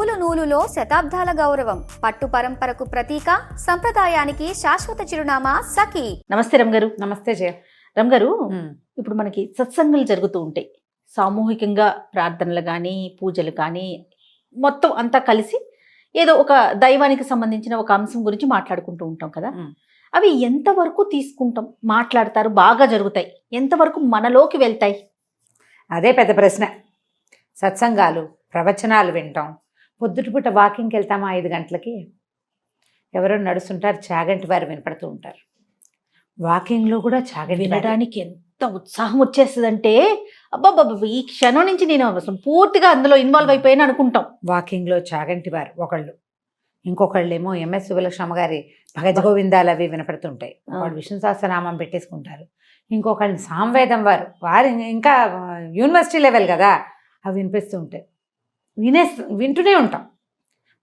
నూలు నూలులో శతాబ్దాల గౌరవం, పట్టు పరంపరకు ప్రతీక, సంప్రదాయానికి శాశ్వత చిరునామా సఖీ. నమస్తే రమ్ గారు. నమస్తే జయ. రమ్ గారు, ఇప్పుడు మనకి సత్సంగాలు జరుగుతూ ఉంటాయి. సామూహికంగా ప్రార్థనలు కానీ పూజలు కానీ మొత్తం అంతా కలిసి ఏదో ఒక దైవానికి సంబంధించిన ఒక అంశం గురించి మాట్లాడుకుంటూ ఉంటాం కదా. అవి ఎంతవరకు తీసుకుంటాం, మాట్లాడతారు, బాగా జరుగుతాయి, ఎంతవరకు మనలోకి వెళ్తాయి? అదే పెద్ద ప్రశ్న. సత్సంగాలు, ప్రవచనాలు వింటాం, పొద్దుటిపూట వాకింగ్కి వెళ్తామా 5 గంటలకి, ఎవరో నడుస్తుంటారు, చాగంటి వారు వినపడుతూ ఉంటారు. వాకింగ్లో కూడా చాగంటి వినడానికి ఎంత ఉత్సాహం వచ్చేస్తుందంటే అబ్బాబ్బా ఈ క్షణం నుంచి నేను అసలు పూర్తిగా అందులో ఇన్వాల్వ్ అయిపోయాను అనుకుంటాం. వాకింగ్లో చాగంటి వారు ఒకళ్ళు, ఇంకొకళ్ళేమో ఎంఎస్ సుబ్బలక్ష్మ గారి భగవద్ గోవిందాలు అవి వినపడుతుంటాయి. వాడు విష్ణు సహస్రనామం పెట్టేసుకుంటారు. ఇంకొకళ్ళు సామవేదం వారు ఇంకా యూనివర్సిటీ లెవెల్ కదా, అవి వినిపిస్తూ ఉంటాయి. వింటూనే ఉంటాం.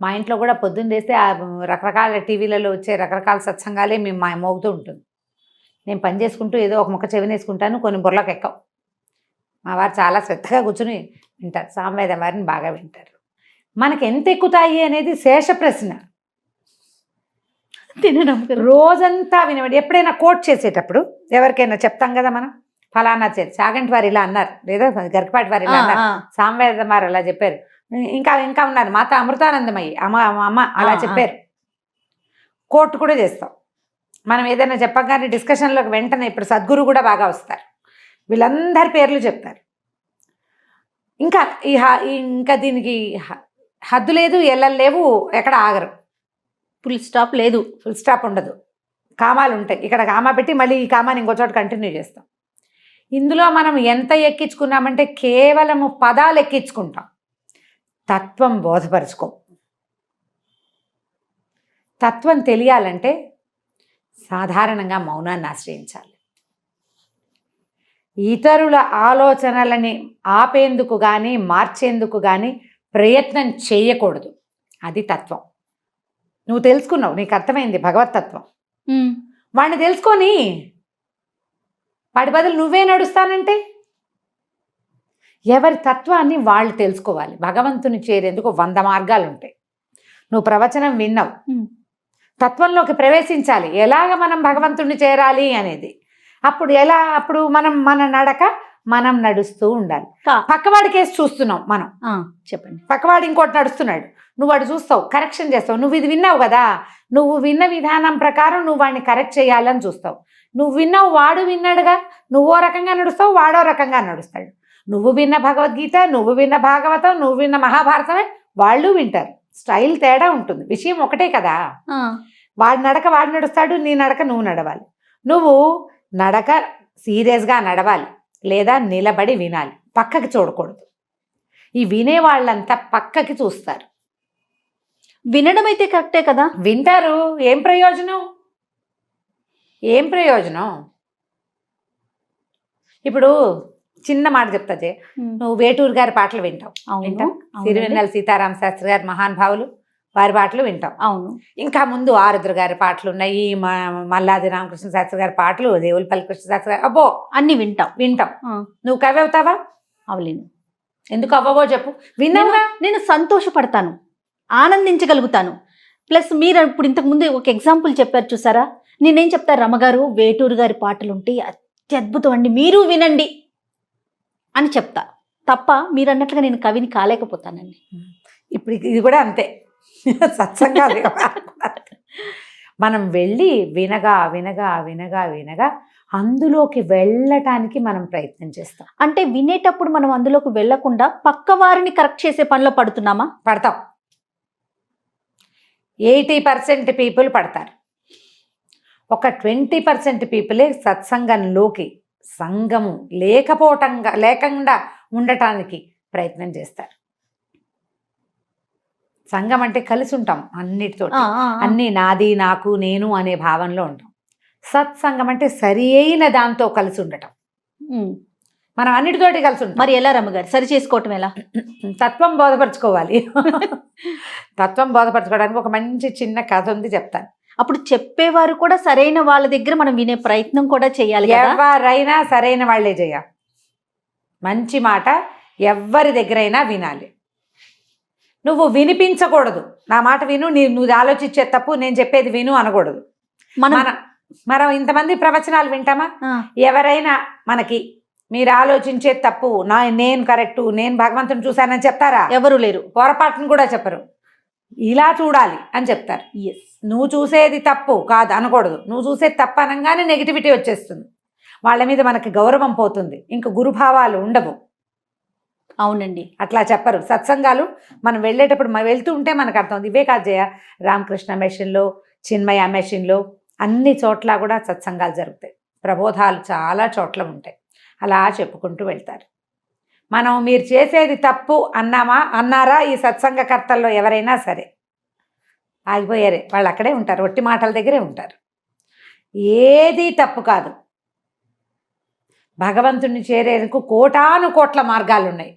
మా ఇంట్లో కూడా పొద్దున్న లేస్తే ఆ రకరకాల టీవీలలో వచ్చే రకరకాల సత్సంగాలే మేము మోగుతూ ఉంటుంది. నేను పని చేసుకుంటూ ఏదో ఒక ముక్క చెవినేసుకుంటాను, కొన్ని బుర్రకు ఎక్కవు. మా వారు చాలా శ్రద్ధగా కూర్చుని వింటారు, సామవేదం వారిని బాగా వింటారు. మనకి ఎంత ఎక్కుతాయి అనేది శేష ప్రశ్న. రోజంతా వినబడి ఎప్పుడైనా కోట్ చేసేటప్పుడు ఎవరికైనా చెప్తాం కదా మనం, ఫలానా చాగంటి వారు ఇలా అన్నారు, లేదా గరికపాటి వారు ఇలా అన్నారు, సామవేదం వారు అలా చెప్పారు, ఇంకా ఉన్నారు మాత అమృతానందమయ్యి అమ్మ అలా చెప్పారు. కోట్ కూడా చేస్తాం. మనం ఏదైనా చెప్పగానే డిస్కషన్లోకి వెంటనే ఇప్పుడు సద్గురు కూడా బాగా వస్తారు, వీళ్ళందరి పేర్లు చెప్తారు. ఇంకా దీనికి హద్దు లేదు, ఎల్లలు లేవు, ఎక్కడ ఆగరు. ఫుల్ స్టాప్ లేదు, ఫుల్ స్టాప్ ఉండదు. కామాలు ఉంటాయి. ఇక్కడ కామా పెట్టి మళ్ళీ ఈ కామాని ఇంకో చోట కంటిన్యూ చేస్తాం. ఇందులో మనం ఎంత ఎక్కించుకున్నామంటే కేవలము పదాలు ఎక్కించుకుంటాం, తత్వం బోధపరుచుకో. తత్వం తెలియాలంటే సాధారణంగా మౌనాన్ని ఆశ్రయించాలి. ఇతరుల ఆలోచనలని ఆపేందుకు కానీ మార్చేందుకు కానీ ప్రయత్నం చేయకూడదు. అది తత్వం. నువ్వు తెలుసుకున్నావు, నీకు అర్థమైంది భగవతత్వం. వాడిని తెలుసుకొని వాడి బదులు నువ్వే నడుస్తానంటే ఎవరి తత్వాన్ని వాళ్ళు తెలుసుకోవాలి. భగవంతుని చేరేందుకు 100 మార్గాలు ఉంటాయి. నువ్వు ప్రవచనం విన్నావు, తత్వంలోకి ప్రవేశించాలి. ఎలాగ మనం భగవంతుడిని చేరాలి అనేది. అప్పుడు మన నడక మనం నడుస్తూ ఉండాలి. పక్కవాడి కేసు చూస్తున్నాం మనం, చెప్పండి. పక్కవాడు ఇంకోటి నడుస్తున్నాడు, నువ్వు వాడు చూస్తావు, కరెక్షన్ చేస్తావు. నువ్వు ఇది విన్నావు కదా, నువ్వు విన్న విధానం ప్రకారం నువ్వు వాడిని కరెక్ట్ చేయాలని చూస్తావు. నువ్వు విన్నావు, వాడు విన్నాడుగా, నువ్వో రకంగా నడుస్తావు, వాడో రకంగా నడుస్తాడు. నువ్వు విన్న భగవద్గీత, నువ్వు విన్న భాగవతం, నువ్వు విన్న మహాభారతమే వాళ్ళు వింటారు. స్టైల్ తేడా ఉంటుంది, విషయం ఒకటే కదా. వాడి నడక వాడు నడుస్తాడు, నీ నడక నువ్వు నడవాలి. నువ్వు నడక సీరియస్గా నడవాలి, లేదా నిలబడి వినాలి, పక్కకి చూడకూడదు. ఈ వినేవాళ్ళంతా పక్కకి చూస్తారు. వినడం అయితే కరెక్టే కదా, వింటారు. ఏం ప్రయోజనం? ఇప్పుడు చిన్న మాట చెప్తా, నువ్వు వేటూరు గారి పాటలు వింటావు, సిరివెన్నెల సీతారామ శాస్త్రి గారి మహానుభావులు వారి పాటలు వింటాం. అవును. ఇంకా ముందు ఆరుద్ర గారి పాటలు ఉన్నాయి, మల్లాది రామకృష్ణ శాస్త్రి గారి పాటలు, దేవులపల్లి కృష్ణ శాస్త్రి గారు, అబ్బో అన్ని వింటాం. నువ్వు కవి అవుతావా? అవలేను. ఎందుకు అవ్వవో చెప్పు. విన్నావుగా, నేను సంతోషపడతాను, ఆనందించగలుగుతాను. ప్లస్ మీరు ఇప్పుడు ఇంతకుముందు ఒక ఎగ్జాంపుల్ చెప్పారు చూసారా, నేనేం చెప్తాను, రమగారు వేటూరు గారి పాటలు ఉంటే అత్యద్భుతం అండి, మీరు వినండి అని చెప్తా తప్ప మీరు అన్నట్లుగా నేను కవిని కాలేకపోతానండి. ఇప్పుడు ఇది కూడా అంతే. సత్సంగాలు మనం వెళ్ళి వినగా వినగా వినగా వినగా అందులోకి వెళ్ళటానికి మనం ప్రయత్నం చేస్తాం. అంటే వినేటప్పుడు మనం అందులోకి వెళ్ళకుండా పక్క వారిని కరెక్ట్ చేసే పనిలో పడతాం. 80% పీపుల్ పడతారు. ఒక 20% పీపులే సత్సంగంలోకి, సంగము లేకుండా ఉండటానికి ప్రయత్నం చేస్తారు. సంఘం అంటే కలిసి ఉంటాం, అన్నిటితో అన్నీ నాది, నాకు, నేను అనే భావనలో ఉంటాం. సత్సంగం అంటే సరి అయిన దాంతో కలిసి ఉండటం. మనం అన్నిటితోటి కలిసి ఉంటాం. మరి ఎలా రమ్మగారు సరి చేసుకోవటం ఎలా? తత్వం బోధపరచుకోవాలి. తత్వం బోధపరచుకోవడానికి ఒక మంచి చిన్న కథ ఉంది, చెప్తాను. అప్పుడు చెప్పేవారు కూడా సరైన వాళ్ళ దగ్గర మనం వినే ప్రయత్నం కూడా చేయాలి. ఎవరైనా సరైన వాళ్ళే చేయాలి. మంచి మాట ఎవరి దగ్గరైనా వినాలి. నువ్వు వినిపించకూడదు. నా మాట విను, నువ్వు ఆలోచించే తప్పు, నేను చెప్పేది విను అనకూడదు. మనం ఇంతమంది ప్రవచనాలు వింటామా? ఎవరైనా మనకి మీరు ఆలోచించే తప్పు, నేను కరెక్టు, నేను భగవంతుని చూశానని చెప్తారా? ఎవరు లేరు. పొరపాటును కూడా చెప్పరు. ఇలా చూడాలి అని చెప్తారు. నువ్వు చూసేది తప్పు కాదు అనకూడదు. నువ్వు చూసేది తప్పు అనగానే నెగిటివిటీ వచ్చేస్తుంది, వాళ్ళ మీద మనకి గౌరవం పోతుంది, ఇంక గురుభావాలు ఉండవు. అవునండి, అట్లా చెప్పరు. సత్సంగాలు మనం వెళ్ళేటప్పుడు వెళ్తూ ఉంటే మనకు అర్థం. ఇవే కాదు జయ, రామకృష్ణ మెషిన్లో, చిన్మయ మెషిన్లో, అన్ని చోట్ల కూడా సత్సంగాలు జరుగుతాయి. ప్రబోధాలు చాలా చోట్ల ఉంటాయి. అలా చెప్పుకుంటూ వెళ్తారు. మనం మీరు చేసేది తప్పు అన్నారా ఈ సత్సంగకర్తల్లో ఎవరైనా సరే ఆగిపోయారే, వాళ్ళు అక్కడే ఉంటారు, ఒట్టి మాటల దగ్గరే ఉంటారు. ఏది తప్పు కాదు. భగవంతుని చేరేందుకు కోటాను కోట్ల మార్గాలు ఉన్నాయి.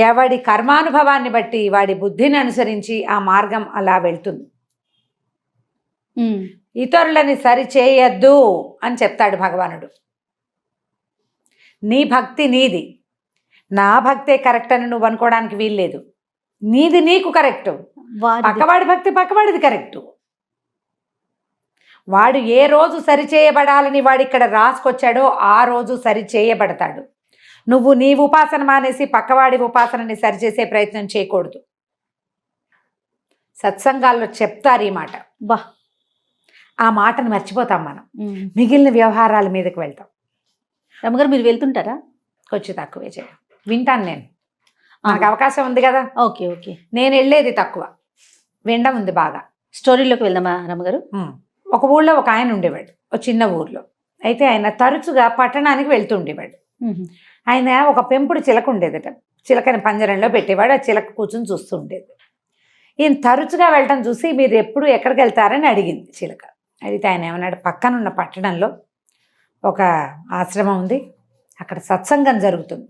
ఎవడి కర్మానుభవాన్ని బట్టి, వాడి బుద్ధిని అనుసరించి ఆ మార్గం అలా వెళ్తుంది. ఇతరులని సరిచేయద్దు అని చెప్తాడు భగవానుడు. నీ భక్తి నీది, నా భక్తే కరెక్ట్ అని నువ్వు అనుకోవడానికి వీల్లేదు. నీది నీకు కరెక్టు, పక్కవాడి భక్తి పక్కవాడిది కరెక్టు. వాడు ఏ రోజు సరిచేయబడాలని వాడు ఇక్కడ రాసుకొచ్చాడో ఆ రోజు సరిచేయబడతాడు. నువ్వు నీ ఉపాసన మానేసి పక్కవాడి ఉపాసనని సరిచేసే ప్రయత్నం చేయకూడదు. సత్సంగాల్లో చెప్తారు ఈ మాట. ఆ మాటను మర్చిపోతాం మనం, మిగిలిన వ్యవహారాల మీదకి వెళ్తాం. రమ్మగారు మీరు వెళ్తుంటారా? కొంచెం తక్కువే చేయడం, వింటాను నేను. నాకు అవకాశం ఉంది కదా. Okay okay. నేను వెళ్ళేది తక్కువ, వినడం ఉంది బాగా. స్టోరీలోకి వెళ్దామా రమ్మగారు? ఒక ఊళ్ళో ఒక ఆయన ఉండేవాడు, ఒక చిన్న ఊర్లో. అయితే ఆయన తరచుగా పట్టణానికి వెళ్తూ ఉండేవాడు. ఆయన ఒక పెంపుడు చిలక ఉండేదట. చిలకని పంజరంలో పెట్టేవాడు. ఆ చిలక కూర్చొని చూస్తూ ఉండేది. ఈయన తరచుగా వెళ్ళటం చూసి మీరు ఎప్పుడు ఎక్కడికి వెళ్తారని అడిగింది చిలక. అడిగితే ఆయన ఏమన్నాడు, పక్కనున్న పట్టణంలో ఒక ఆశ్రమం ఉంది, అక్కడ సత్సంగం జరుగుతుంది,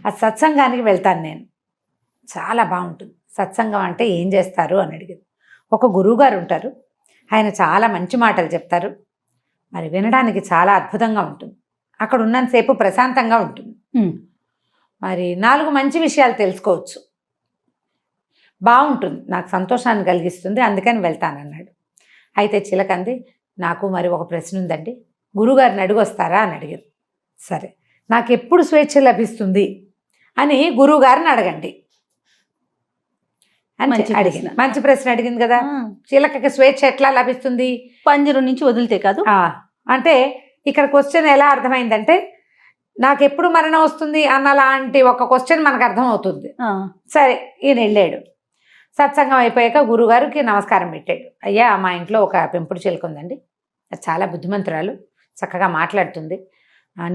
ఆ సత్సంగానికి వెళ్తాను నేను, చాలా బాగుంటుంది. సత్సంగం అంటే ఏం చేస్తారు అని అడిగింది. ఒక గురువుగారు ఉంటారు, ఆయన చాలా మంచి మాటలు చెప్తారు, మరి వినడానికి చాలా అద్భుతంగా ఉంటుంది. అక్కడ ఉన్నంతసేపు ప్రశాంతంగా ఉంటుంది, మరి 4 మంచి విషయాలు తెలుసుకోవచ్చు, బాగుంటుంది, నాకు సంతోషాన్ని కలిగిస్తుంది, అందుకని వెళ్తానన్నాడు. అయితే చిలకంది, నాకు మరి ఒక ప్రశ్న ఉందండి, గురువుగారిని అడిగొస్తారా అని అడిగారు. సరే, నాకు ఎప్పుడు స్వేచ్ఛ లభిస్తుంది అని గురువుగారిని అడగండి అని అడిగింది. మంచి ప్రశ్న అడిగింది కదా. చిలకకి స్వేచ్ఛ ఎట్లా లభిస్తుంది? పంజరం నుంచి వదిలితే కాదు. అంటే ఇక్కడ క్వశ్చన్ ఎలా అర్థమైందంటే, నాకు ఎప్పుడు మరణం వస్తుంది అన్నలాంటి ఒక క్వశ్చన్ మనకు అర్థమవుతుంది. సరే, ఈయన వెళ్ళాడు. సత్సంగం అయిపోయాక గురువుగారికి నమస్కారం పెట్టాడు. అయ్యా, మా ఇంట్లో ఒక పెంపుడు చిలుక ఉందండి, చాలా బుద్ధిమంతురాలు, చక్కగా మాట్లాడుతుంది,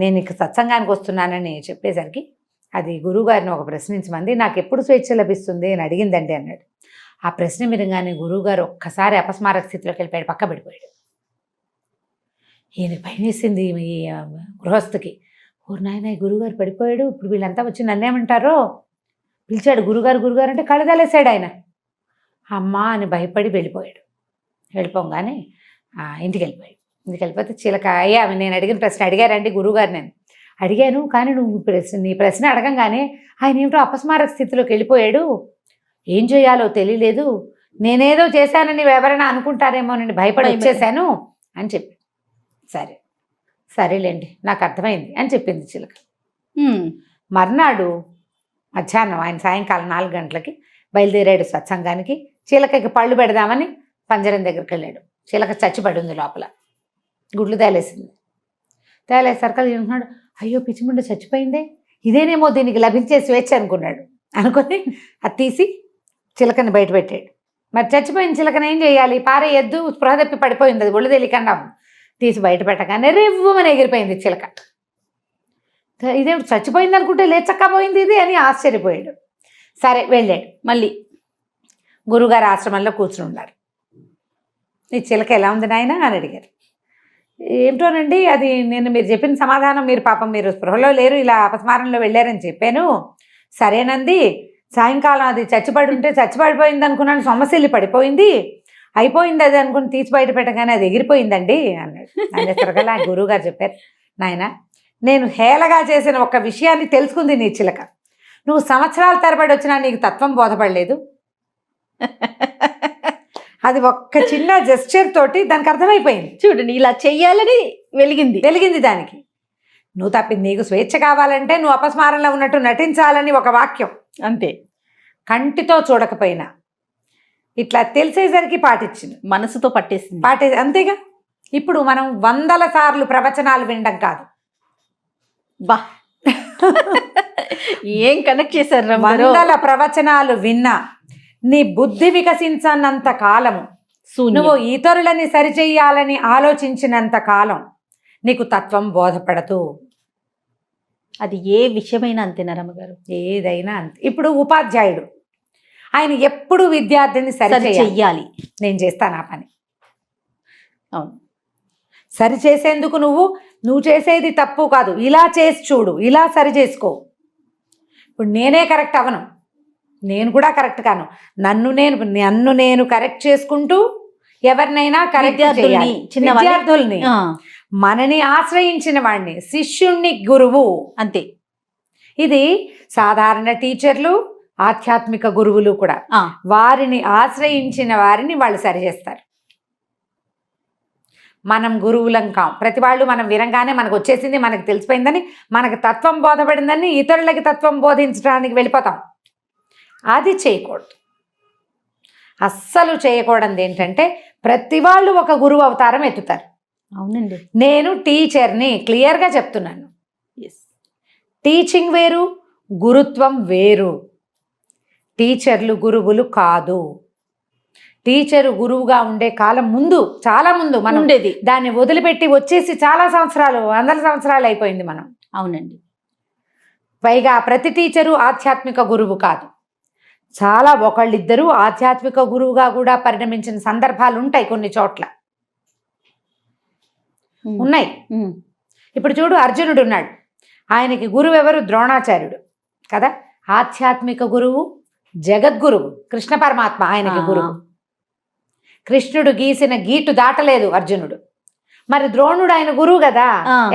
నేను ఇక సత్సంగానికి వస్తున్నానని చెప్పేసరికి అది గురువుగారిని ఒక ప్రశ్నించమంది, నాకు ఎప్పుడు స్వేచ్ఛ లభిస్తుంది అని అడిగిందండి అన్నాడు. ఆ ప్రశ్న వినగానే గురువుగారు ఒక్కసారి అపస్మారక స్థితిలోకి వెళ్ళిపోయాడు, పక్క పడిపోయాడు. ఈయన భయం వేసింది ఈ గృహస్థుకి. ఊరు నాయన, గురువుగారు పడిపోయాడు, ఇప్పుడు వీళ్ళంతా వచ్చి నన్నేమంటారో. పిలిచాడు, గురుగారు గురుగారు అంటే కళ్ళదలేసాడు ఆయన. అమ్మా అని భయపడి వెళ్ళిపోయాడు. వెళ్ళిపోగానే ఇంటికి వెళ్ళిపోయాడు. ఇంటికి వెళ్ళిపోతే చిలక, అయ్యా నేను అడిగిన ప్రశ్న అడిగారండి గురువుగారు? నేను అడిగాను, కానీ నువ్వు నీ ప్రశ్న అడగంగానే ఆయన ఏమిటో అపస్మారక స్థితిలోకి వెళ్ళిపోయాడు, ఏం చేయాలో తెలియలేదు, నేనేదో చేశానని ఎవరైనా అనుకుంటారేమోనని భయపడి వచ్చేసాను అని చెప్పి. సరే సరేలేండి, నాకు అర్థమైంది అని చెప్పింది చిలక. మర్నాడు మధ్యాహ్నం ఆయన సాయంకాలం 4 గంటలకి బయలుదేరాడు సత్సంగానికి. చిలకకి పళ్ళు పెడదామని పంజరం దగ్గరికి వెళ్ళాడు. చిలక చచ్చిపడి ఉంది లోపల, గుడ్లు తేలేసింది. తేలేసరికి అంటున్నాడు, అయ్యో పిచ్చిముండ చచ్చిపోయిందే, ఇదేనేమో దీనికి లభించే స్వేచ్ఛ అనుకున్నాడు. అనుకొని అది తీసి చిలకని బయట పెట్టాడు. మరి చచ్చిపోయిన చిలకని ఏం చేయాలి? పారేయద్దు, స్పృహ తప్పి పడిపోయింది, అది ఒళ్ళు తెలియకుండా తీసి బయట పెట్టగానే రివ్వమని ఎగిరిపోయింది చిలక. ఇదేమిటి చచ్చిపోయింది అనుకుంటే లేచక్కపోయింది ఇది అని ఆశ్చర్యపోయాడు. సరే వెళ్ళాడు. మళ్ళీ గురువుగారు ఆశ్రమంలో కూర్చుని ఉన్నారు. ఈ చిలక ఎలా ఉంది నాయన అని అడిగారు. ఏమిటోనండి, అది నేను మీరు చెప్పిన సమాధానం, మీరు పాపం మీరు స్పృహలో లేరు, ఇలా అపస్మారంలో వెళ్ళారని చెప్పాను. సరేనంది, సాయంకాలం అది చచ్చిపడి ఉంటే చచ్చిపడిపోయింది అనుకున్నాను, సొమ్మసిల్లి పడిపోయింది, అయిపోయింది అది అనుకుని తీసి బయట పెట్టగానే అది ఎగిరిపోయిందండి అన్నాడు. అనేసరికల్లా గురువుగారు చెప్పారు, నాయన నేను హేళగా చేసిన ఒక విషయాన్ని తెలుసుకుంది నీ చిలక. నువ్వు సంవత్సరాల తరబడి వచ్చినా నీకు తత్వం బోధపడలేదు. అది ఒక్క చిన్న జెస్చర్ తోటి దానికి అర్థమైపోయింది. చూడండి, ఇలా చెయ్యాలని వెలిగింది దానికి. నువ్వు తప్పింది, నీకు స్వేచ్ఛ కావాలంటే నువ్వు అపస్మారంలో ఉన్నట్టు నటించాలని ఒక వాక్యం. అంతే. కంటితో చూడకపోయినా ఇట్లా తెలిసేసరికి పాటించింది, మనసుతో పట్టేసింది. అంతేగా. ఇప్పుడు మనం 100 సార్లు ప్రవచనాలు వినడం కాదు, బా ఏం కనెక్ట్ చేశారు 100 ప్రవచనాలు విన్నా నీ బుద్ధి వికసించనంత కాలము, నువ్వు ఇతరులని సరిచెయ్యాలని ఆలోచించినంత కాలం నీకు తత్వం బోధపడదు. అది ఏ విషయమైనా అంతేనా రమ్మగారు? ఏదైనా అంతే. ఇప్పుడు ఉపాధ్యాయుడు ఆయన ఎప్పుడు విద్యార్థిని సరిచెయ్యాలి. నేను చేస్తాను ఆ పని. అవును, సరిచేసేందుకు నువ్వు చేసేది తప్పు కాదు, ఇలా చేసి చూడు, ఇలా సరి చేసుకో. ఇప్పుడు నేనే కరెక్ట్ అవను, నేను కూడా కరెక్ట్ కాను. నన్ను నేను కరెక్ట్ చేసుకుంటూ ఎవరినైనా కరెక్ట్ చేయాలి. చిన్న విద్యార్థుల్ని, మనని ఆశ్రయించిన వాడిని, శిష్యుణ్ణి గురువు. అంతే. ఇది సాధారణ టీచర్లు, ఆధ్యాత్మిక గురువులు కూడా వారిని ఆశ్రయించిన వారిని వాళ్ళు సరిచేస్తారు. మనం గురువులం కాం. ప్రతి వాళ్ళు మనం వినంగానే మనకు వచ్చేసింది, మనకు తెలిసిపోయిందని, మనకు తత్వం బోధపడిందని ఇతరులకి తత్వం బోధించడానికి వెళ్ళిపోతాం. అది చేయకూడదు. అస్సలు చేయకూడదు. ఏంటంటే ప్రతి వాళ్ళు ఒక గురువు అవతారం ఎత్తుతారు. అవునండి, నేను టీచర్ని, క్లియర్గా చెప్తున్నాను. టీచింగ్ వేరు, గురుత్వం వేరు. టీచర్లు గురువులు కాదు. టీచరు గురువుగా ఉండే కాలం చాలా ముందు మనం ఉండేది. దాన్ని వదిలిపెట్టి వచ్చేసి చాలా సంవత్సరాలు, 100 సంవత్సరాలు అయిపోయింది మనం. అవునండి. పైగా ప్రతి టీచరు ఆధ్యాత్మిక గురువు కాదు. చాలా ఒకళ్ళిద్దరూ ఆధ్యాత్మిక గురువుగా కూడా పరిణమించిన సందర్భాలు ఉంటాయి కొన్ని చోట్ల, ఉన్నాయి. ఇప్పుడు చూడు, అర్జునుడు ఉన్నాడు, ఆయనకి గురువు ఎవరు? ద్రోణాచార్యుడు కదా. ఆధ్యాత్మిక గురువు జగద్గురువు కృష్ణ పరమాత్మ ఆయనకి గురువు. కృష్ణుడు గీసిన గీటు దాటలేదు అర్జునుడు. మరి ద్రోణుడు ఆయన గురువు కదా.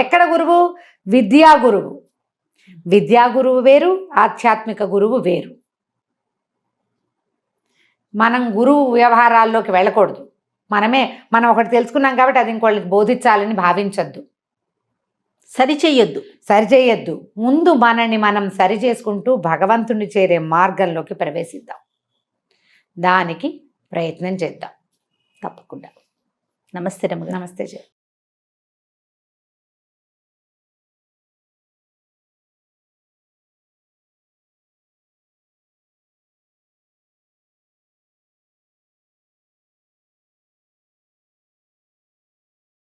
ఎక్కడ గురువు? విద్యా గురువు. విద్యా గురువు వేరు, ఆధ్యాత్మిక గురువు వేరు. మనం గురువు వ్యవహారాల్లోకి వెళ్ళకూడదు. మనం ఒకటి తెలుసుకున్నాం కాబట్టి అది ఇంకోళ్ళకి బోధించాలని భావించద్దు. సరిచేయొద్దు. ముందు మనని మనం సరి చేసుకుంటూ భగవంతుని చేరే మార్గంలోకి ప్రవేశిద్దాం. దానికి ప్రయత్నం చేద్దాం తప్పకుండా. నమస్తే రమ్మ. నమస్తే.